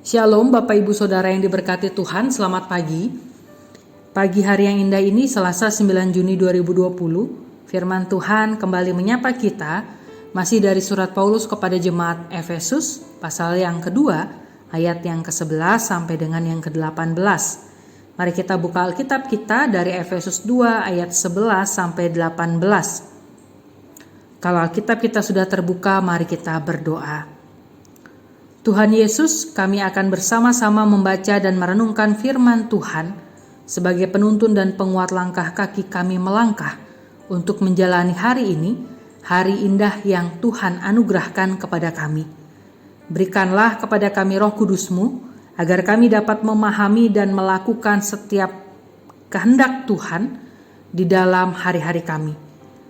Shalom Bapak Ibu Saudara yang diberkati Tuhan, selamat pagi. Pagi hari yang indah ini Selasa 9 Juni 2020, firman Tuhan kembali menyapa kita, masih dari surat Paulus kepada jemaat Efesus, pasal yang kedua, ayat yang ke-11 sampai dengan yang ke-18. Mari kita buka Alkitab kita dari Efesus 2 ayat 11 sampai 18. Kalau Alkitab kita sudah terbuka, mari kita berdoa. Tuhan Yesus, kami akan bersama-sama membaca dan merenungkan firman Tuhan sebagai penuntun dan penguat langkah kaki kami melangkah untuk menjalani hari ini, hari indah yang Tuhan anugerahkan kepada kami. Berikanlah kepada kami Roh Kudus-Mu, agar kami dapat memahami dan melakukan setiap kehendak Tuhan di dalam hari-hari kami.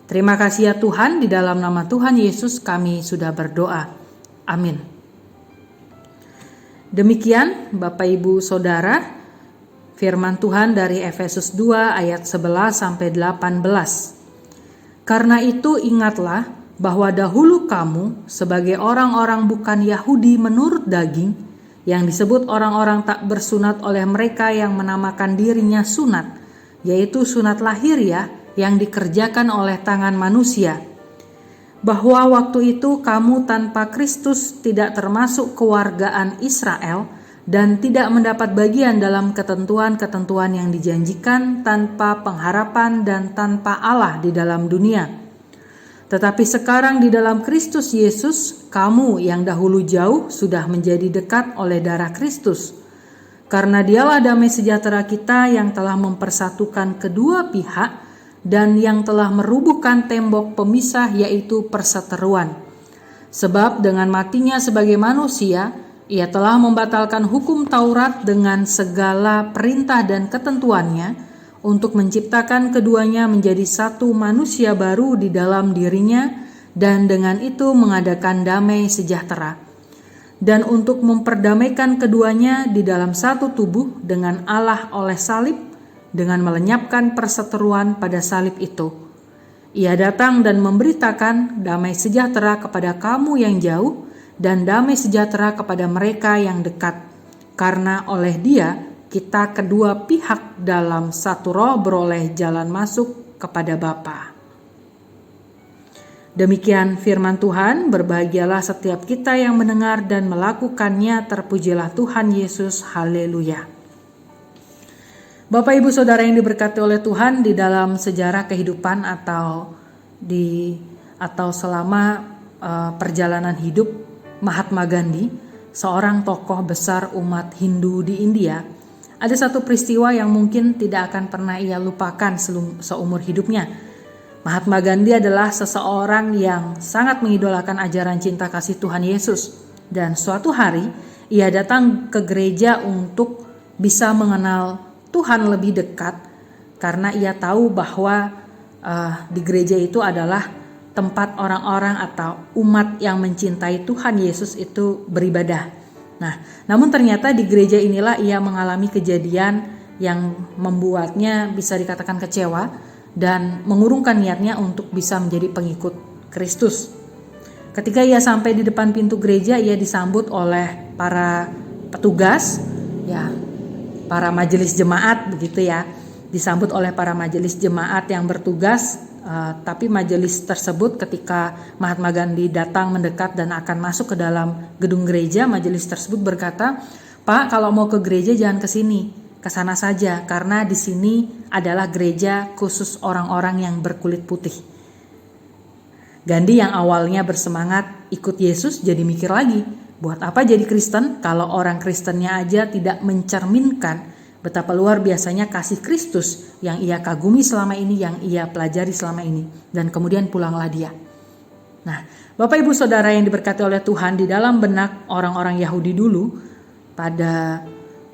Terima kasih ya Tuhan, di dalam nama Tuhan Yesus kami sudah berdoa. Amin. Demikian Bapak Ibu Saudara, firman Tuhan dari Efesus 2 ayat 11 sampai 18. Karena itu ingatlah bahwa dahulu kamu sebagai orang-orang bukan Yahudi menurut daging, yang disebut orang-orang tak bersunat oleh mereka yang menamakan dirinya sunat, yaitu sunat lahiriah yang dikerjakan oleh tangan manusia. Bahwa waktu itu kamu tanpa Kristus tidak termasuk kewargaan Israel dan tidak mendapat bagian dalam ketentuan-ketentuan yang dijanjikan, tanpa pengharapan dan tanpa Allah di dalam dunia. Tetapi sekarang di dalam Kristus Yesus, kamu yang dahulu jauh sudah menjadi dekat oleh darah Kristus. Karena dialah damai sejahtera kita yang telah mempersatukan kedua pihak dan yang telah merubuhkan tembok pemisah, yaitu perseteruan. Sebab dengan matinya sebagai manusia, ia telah membatalkan hukum Taurat dengan segala perintah dan ketentuannya untuk menciptakan keduanya menjadi satu manusia baru di dalam dirinya, dan dengan itu mengadakan damai sejahtera. Dan untuk memperdamaikan keduanya di dalam satu tubuh dengan Allah oleh salib, dengan melenyapkan perseteruan pada salib itu. Ia datang dan memberitakan damai sejahtera kepada kamu yang jauh dan damai sejahtera kepada mereka yang dekat. Karena oleh Dia kita kedua pihak dalam satu roh beroleh jalan masuk kepada Bapa. Demikian firman Tuhan, berbahagialah setiap kita yang mendengar dan melakukannya, terpujilah Tuhan Yesus, haleluya. Bapak Ibu Saudara yang diberkati oleh Tuhan, di dalam sejarah kehidupan atau selama perjalanan hidup Mahatma Gandhi, seorang tokoh besar umat Hindu di India, ada satu peristiwa yang mungkin tidak akan pernah ia lupakan seumur hidupnya. Mahatma Gandhi adalah seseorang yang sangat mengidolakan ajaran cinta kasih Tuhan Yesus, dan suatu hari ia datang ke gereja untuk bisa mengenal Tuhan lebih dekat, karena ia tahu bahwa di gereja itu adalah tempat orang-orang atau umat yang mencintai Tuhan Yesus itu beribadah. Nah, namun ternyata di gereja inilah ia mengalami kejadian yang membuatnya bisa dikatakan kecewa dan mengurungkan niatnya untuk bisa menjadi pengikut Kristus. Ketika ia sampai di depan pintu gereja, ia disambut oleh para petugas, para majelis jemaat begitu ya, disambut oleh para majelis jemaat yang bertugas. Tapi majelis tersebut ketika Mahatma Gandhi datang mendekat dan akan masuk ke dalam gedung gereja, majelis tersebut berkata, "Pak, kalau mau ke gereja jangan ke sini, ke sana saja, karena di sini adalah gereja khusus orang-orang yang berkulit putih." Gandhi yang awalnya bersemangat ikut Yesus jadi mikir lagi, buat apa jadi Kristen kalau orang Kristennya aja tidak mencerminkan betapa luar biasanya kasih Kristus yang ia kagumi selama ini, yang ia pelajari selama ini. Dan kemudian pulanglah dia. Nah, Bapak Ibu Saudara yang diberkati oleh Tuhan, di dalam benak orang-orang Yahudi dulu, pada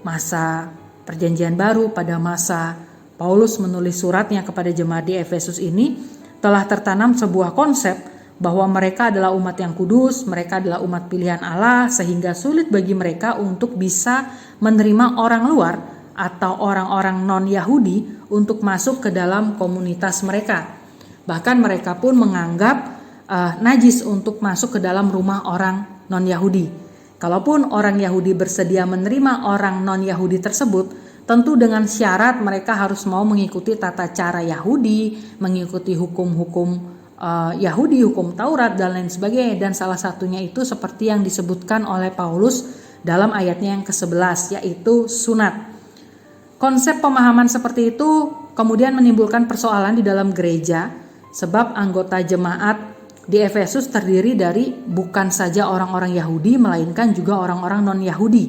masa Perjanjian Baru, pada masa Paulus menulis suratnya kepada jemaat di Efesus ini, telah tertanam sebuah konsep bahwa mereka adalah umat yang kudus, mereka adalah umat pilihan Allah, sehingga sulit bagi mereka untuk bisa menerima orang luar atau orang-orang non-Yahudi untuk masuk ke dalam komunitas mereka. Bahkan mereka pun menganggap najis untuk masuk ke dalam rumah orang non-Yahudi. Kalaupun orang Yahudi bersedia menerima orang non-Yahudi tersebut, tentu dengan syarat mereka harus mau mengikuti tata cara Yahudi, mengikuti hukum-hukum Yahudi, hukum Taurat dan lain sebagainya. Dan salah satunya itu seperti yang disebutkan oleh Paulus dalam ayatnya yang ke-11, yaitu sunat. Konsep pemahaman seperti itu kemudian menimbulkan persoalan di dalam gereja, sebab anggota jemaat di Efesus terdiri dari bukan saja orang-orang Yahudi, melainkan juga orang-orang non-Yahudi.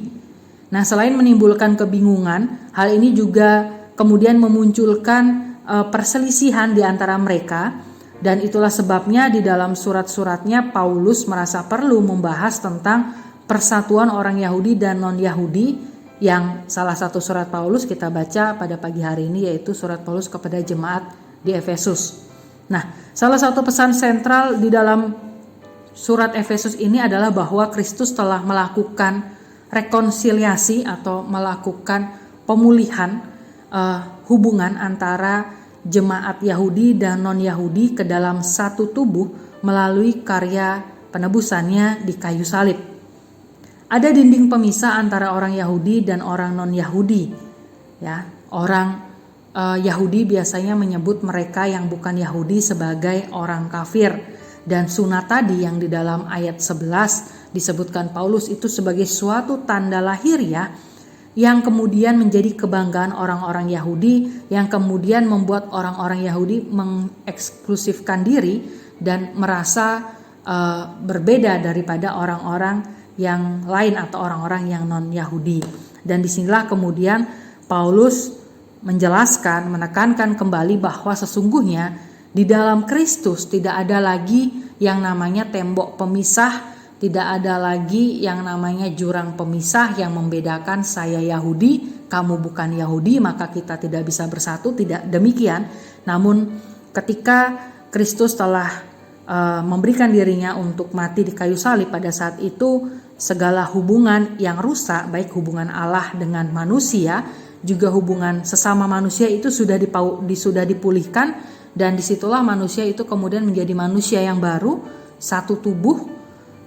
Nah, selain menimbulkan kebingungan, hal ini juga kemudian memunculkan perselisihan di antara mereka, dan itulah sebabnya di dalam surat-suratnya Paulus merasa perlu membahas tentang persatuan orang Yahudi dan non-Yahudi, yang salah satu surat Paulus kita baca pada pagi hari ini, yaitu surat Paulus kepada jemaat di Efesus. Nah, salah satu pesan sentral di dalam surat Efesus ini adalah bahwa Kristus telah melakukan rekonsiliasi atau melakukan pemulihan hubungan antara jemaat Yahudi dan non-Yahudi ke dalam satu tubuh melalui karya penebusannya di kayu salib. Ada dinding pemisah antara orang Yahudi dan orang non-Yahudi. Ya, orang Yahudi biasanya menyebut mereka yang bukan Yahudi sebagai orang kafir, dan sunat tadi yang di dalam ayat 11 disebutkan Paulus itu sebagai suatu tanda lahiriah yang kemudian menjadi kebanggaan orang-orang Yahudi, yang kemudian membuat orang-orang Yahudi mengeksklusifkan diri dan merasa berbeda daripada orang-orang yang lain atau orang-orang yang non-Yahudi. Dan disinilah kemudian Paulus menjelaskan, menekankan kembali bahwa sesungguhnya di dalam Kristus tidak ada lagi yang namanya tembok pemisah, tidak ada lagi yang namanya jurang pemisah yang membedakan saya Yahudi, kamu bukan Yahudi, maka kita tidak bisa bersatu. Tidak demikian. Namun ketika Kristus telah memberikan dirinya untuk mati di kayu salib, pada saat itu segala hubungan yang rusak, baik hubungan Allah dengan manusia, juga hubungan sesama manusia itu sudah dipulihkan, dan disitulah manusia itu kemudian menjadi manusia yang baru, satu tubuh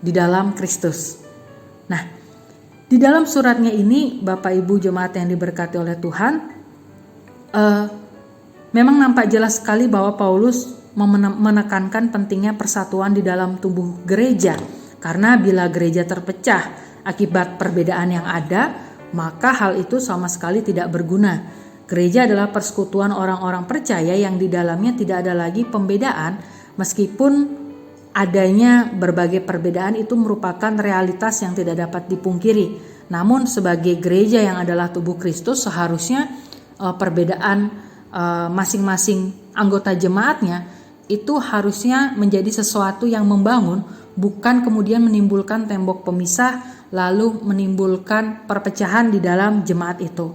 di dalam Kristus. Nah, di dalam suratnya ini, Bapak Ibu jemaat yang diberkati oleh Tuhan, memang nampak jelas sekali bahwa Paulus menekankan pentingnya persatuan di dalam tubuh gereja, karena bila gereja terpecah akibat perbedaan yang ada, maka hal itu sama sekali tidak berguna. Gereja adalah persekutuan orang-orang percaya yang di dalamnya tidak ada lagi pembedaan, meskipun adanya berbagai perbedaan itu merupakan realitas yang tidak dapat dipungkiri. Namun sebagai gereja yang adalah tubuh Kristus, seharusnya perbedaan masing-masing anggota jemaatnya itu harusnya menjadi sesuatu yang membangun, bukan kemudian menimbulkan tembok pemisah lalu menimbulkan perpecahan di dalam jemaat itu.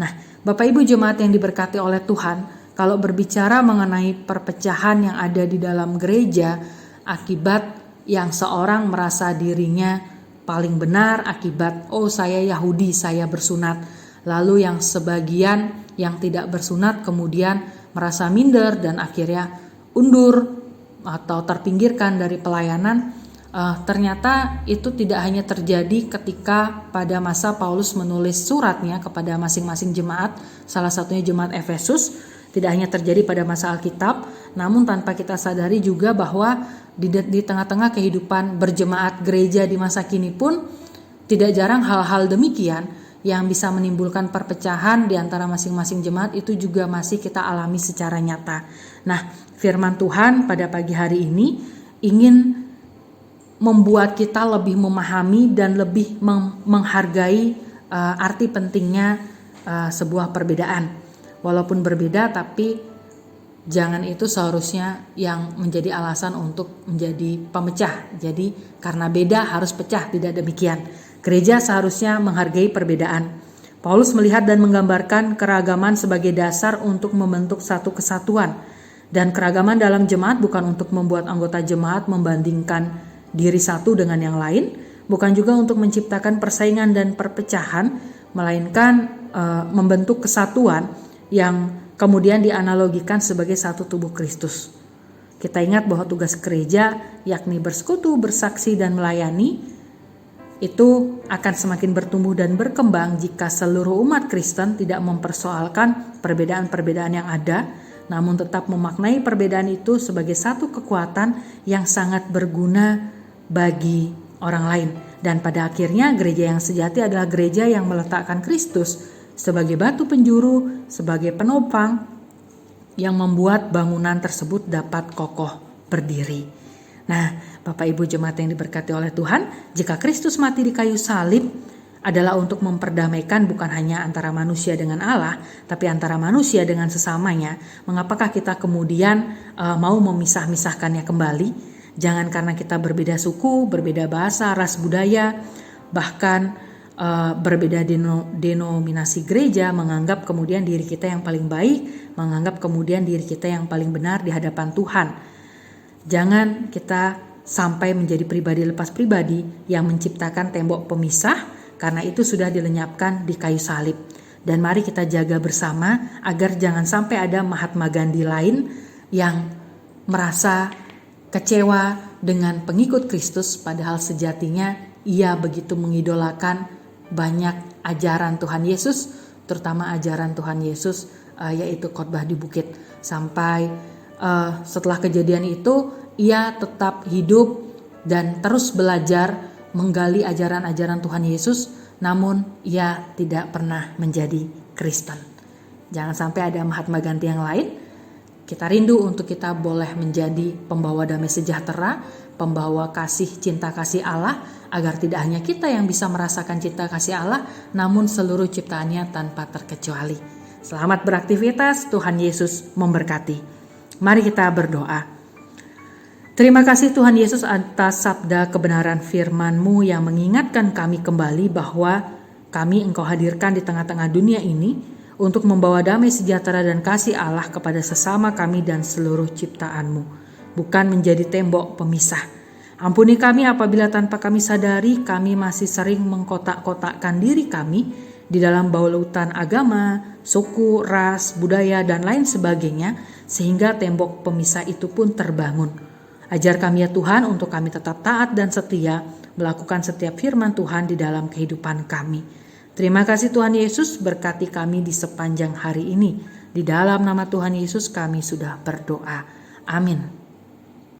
Nah, Bapak Ibu jemaat yang diberkati oleh Tuhan, kalau berbicara mengenai perpecahan yang ada di dalam gereja akibat yang seorang merasa dirinya paling benar, akibat saya Yahudi, saya bersunat, lalu yang sebagian yang tidak bersunat kemudian merasa minder dan akhirnya undur atau terpinggirkan dari pelayanan. Ternyata itu tidak hanya terjadi ketika pada masa Paulus menulis suratnya kepada masing-masing jemaat, salah satunya jemaat Efesus, tidak hanya terjadi pada masa Alkitab, namun tanpa kita sadari juga bahwa di tengah-tengah kehidupan berjemaat gereja di masa kini pun tidak jarang hal-hal demikian yang bisa menimbulkan perpecahan di antara masing-masing jemaat itu juga masih kita alami secara nyata. Nah, firman Tuhan pada pagi hari ini ingin membuat kita lebih memahami dan lebih menghargai arti pentingnya sebuah perbedaan. Walaupun berbeda, tapi jangan itu seharusnya yang menjadi alasan untuk menjadi pemecah. Jadi karena beda harus pecah, tidak demikian. Gereja seharusnya menghargai perbedaan. Paulus melihat dan menggambarkan keragaman sebagai dasar untuk membentuk satu kesatuan. Dan keragaman dalam jemaat bukan untuk membuat anggota jemaat membandingkan diri satu dengan yang lain, bukan juga untuk menciptakan persaingan dan perpecahan, melainkan membentuk kesatuan yang kemudian dianalogikan sebagai satu tubuh Kristus. Kita ingat bahwa tugas gereja yakni bersekutu, bersaksi, dan melayani itu akan semakin bertumbuh dan berkembang jika seluruh umat Kristen tidak mempersoalkan perbedaan-perbedaan yang ada, namun tetap memaknai perbedaan itu sebagai satu kekuatan yang sangat berguna bagi orang lain. Dan pada akhirnya gereja yang sejati adalah gereja yang meletakkan Kristus sebagai batu penjuru, sebagai penopang yang membuat bangunan tersebut dapat kokoh berdiri. Nah, Bapak Ibu jemaat yang diberkati oleh Tuhan, jika Kristus mati di kayu salib adalah untuk memperdamaikan bukan hanya antara manusia dengan Allah, tapi antara manusia dengan sesamanya, mengapakah kita kemudian mau memisah-misahkannya kembali? Jangan karena kita berbeda suku, berbeda bahasa, ras, budaya, bahkan berbeda denominasi gereja, menganggap kemudian diri kita yang paling baik, menganggap kemudian diri kita yang paling benar di hadapan Tuhan. Jangan kita sampai menjadi pribadi lepas pribadi yang menciptakan tembok pemisah, karena itu sudah dilenyapkan di kayu salib. Dan mari kita jaga bersama agar jangan sampai ada Mahatma Gandhi lain yang merasa kecewa dengan pengikut Kristus, padahal sejatinya ia begitu mengidolakan banyak ajaran Tuhan Yesus, terutama ajaran Tuhan Yesus yaitu khotbah di bukit. Sampai setelah kejadian itu ia tetap hidup dan terus belajar menggali ajaran-ajaran Tuhan Yesus, namun ia tidak pernah menjadi Kristen. Jangan sampai ada Mahatma Gandhi yang lain. Kita rindu untuk kita boleh menjadi pembawa damai sejahtera, pembawa kasih, cinta kasih Allah, agar tidak hanya kita yang bisa merasakan cinta kasih Allah, namun seluruh ciptaannya tanpa terkecuali. Selamat beraktivitas, Tuhan Yesus memberkati. Mari kita berdoa. Terima kasih Tuhan Yesus atas sabda kebenaran firman-Mu yang mengingatkan kami kembali bahwa kami Engkau hadirkan di tengah-tengah dunia ini untuk membawa damai sejahtera dan kasih Allah kepada sesama kami dan seluruh ciptaan-Mu, bukan menjadi tembok pemisah. Ampuni kami apabila tanpa kami sadari kami masih sering mengkotak-kotakkan diri kami di dalam balutan agama, suku, ras, budaya, dan lain sebagainya, sehingga tembok pemisah itu pun terbangun. Ajar kami ya Tuhan untuk kami tetap taat dan setia melakukan setiap firman Tuhan di dalam kehidupan kami. Terima kasih Tuhan Yesus, berkati kami di sepanjang hari ini. Di dalam nama Tuhan Yesus kami sudah berdoa. Amin.